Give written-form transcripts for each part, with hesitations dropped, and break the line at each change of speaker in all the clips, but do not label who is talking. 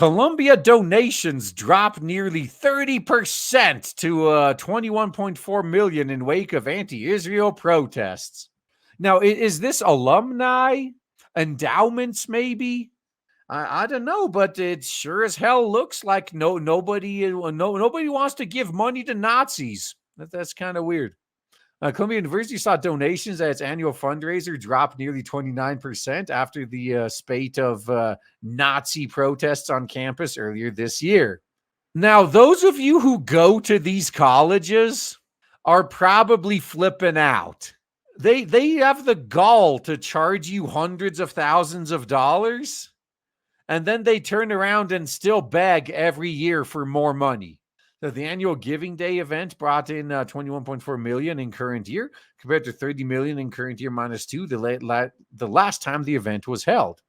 Columbia donations drop nearly 30% to 21.4 million in wake of anti-Israel protests. Now, is this alumni, endowments, maybe? I don't know, but it sure as hell looks like nobody wants to give money to Nazis. That's kind of weird. Columbia University saw donations at its annual fundraiser drop nearly 29% after the spate of Nazi protests on campus earlier this year. Now, those of you who go to these colleges are probably flipping out. They have the gall to charge you hundreds of thousands of dollars, and then they turn around and still beg every year for more money. The annual Giving Day event brought in 21.4 million in current year, compared to 30 million in current year -2 the last time the event was held.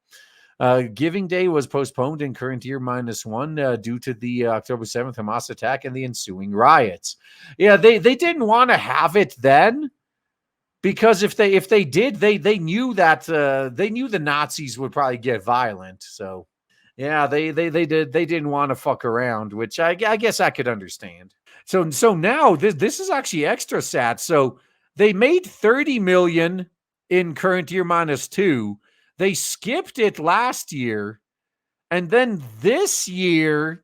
Giving Day was postponed in current year -1 due to the October 7th Hamas attack and the ensuing riots. Yeah, they didn't want to have it then, because if they did, they knew that they knew the Nazis would probably get violent. So yeah, they didn't want to fuck around, which I guess I could understand. So now this is actually extra sad. So they made 30 million in current year -2. They skipped it last year, and then this year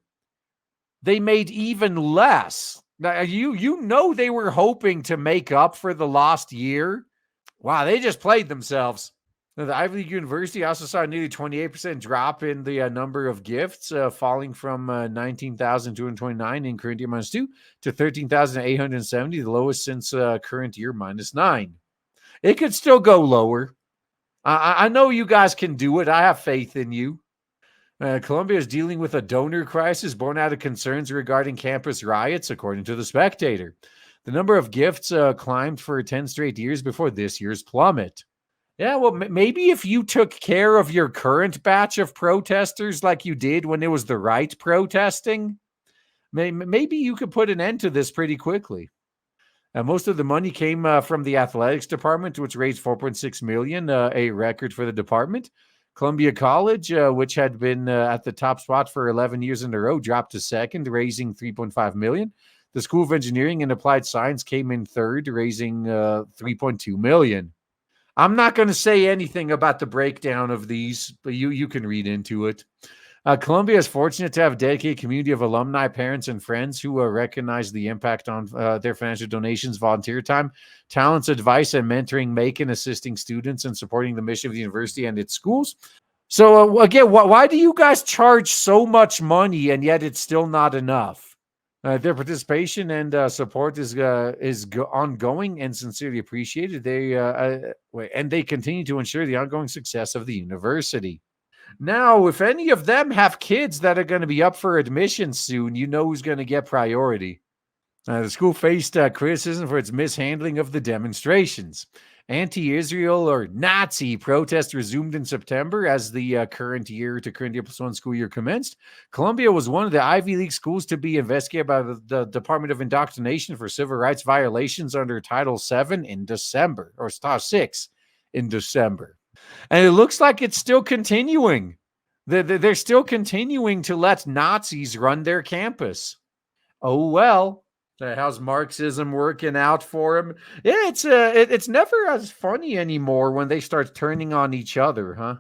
they made even less. Now, you know they were hoping to make up for the lost year. Wow, they just played themselves. The Ivy League University also saw a nearly 28% drop in the number of gifts, falling from 19,229 in current year -2 to 13,870, the lowest since current year -9. It could still go lower. I know you guys can do it. I have faith in you. Columbia is dealing with a donor crisis born out of concerns regarding campus riots, according to The Spectator. The number of gifts climbed for 10 straight years before this year's plummet. Yeah, well, maybe if you took care of your current batch of protesters like you did when it was the right protesting, maybe you could put an end to this pretty quickly. Most of the money came from the athletics department, which raised 4.6 million, a record for the department. Columbia College, which had been at the top spot for 11 years in a row, dropped to second, raising 3.5 million. The School of Engineering and Applied Science came in third, raising 3.2 million. I'm not going to say anything about the breakdown of these, but you can read into it. Columbia is fortunate to have a dedicated community of alumni, parents, and friends who recognize the impact on their financial donations, volunteer time, talents, advice, and mentoring make in assisting students and supporting the mission of the university and its schools. So again, why do you guys charge so much money and yet it's still not enough? Their participation and support is ongoing and sincerely appreciated. And they continue to ensure the ongoing success of the university. Now, if any of them have kids that are going to be up for admission soon, you know who's going to get priority. The school faced criticism for its mishandling of the demonstrations. Anti-Israel or Nazi protests resumed in September as the current year +1 school year commenced. Columbia was one of the Ivy League schools to be investigated by the Department of Indoctrination for civil rights violations under Title VII in December, or Title VI in December. And it looks like it's still continuing. They're still continuing to let Nazis run their campus. Oh, well. How's Marxism working out for him? Yeah, it's never as funny anymore when they start turning on each other, huh?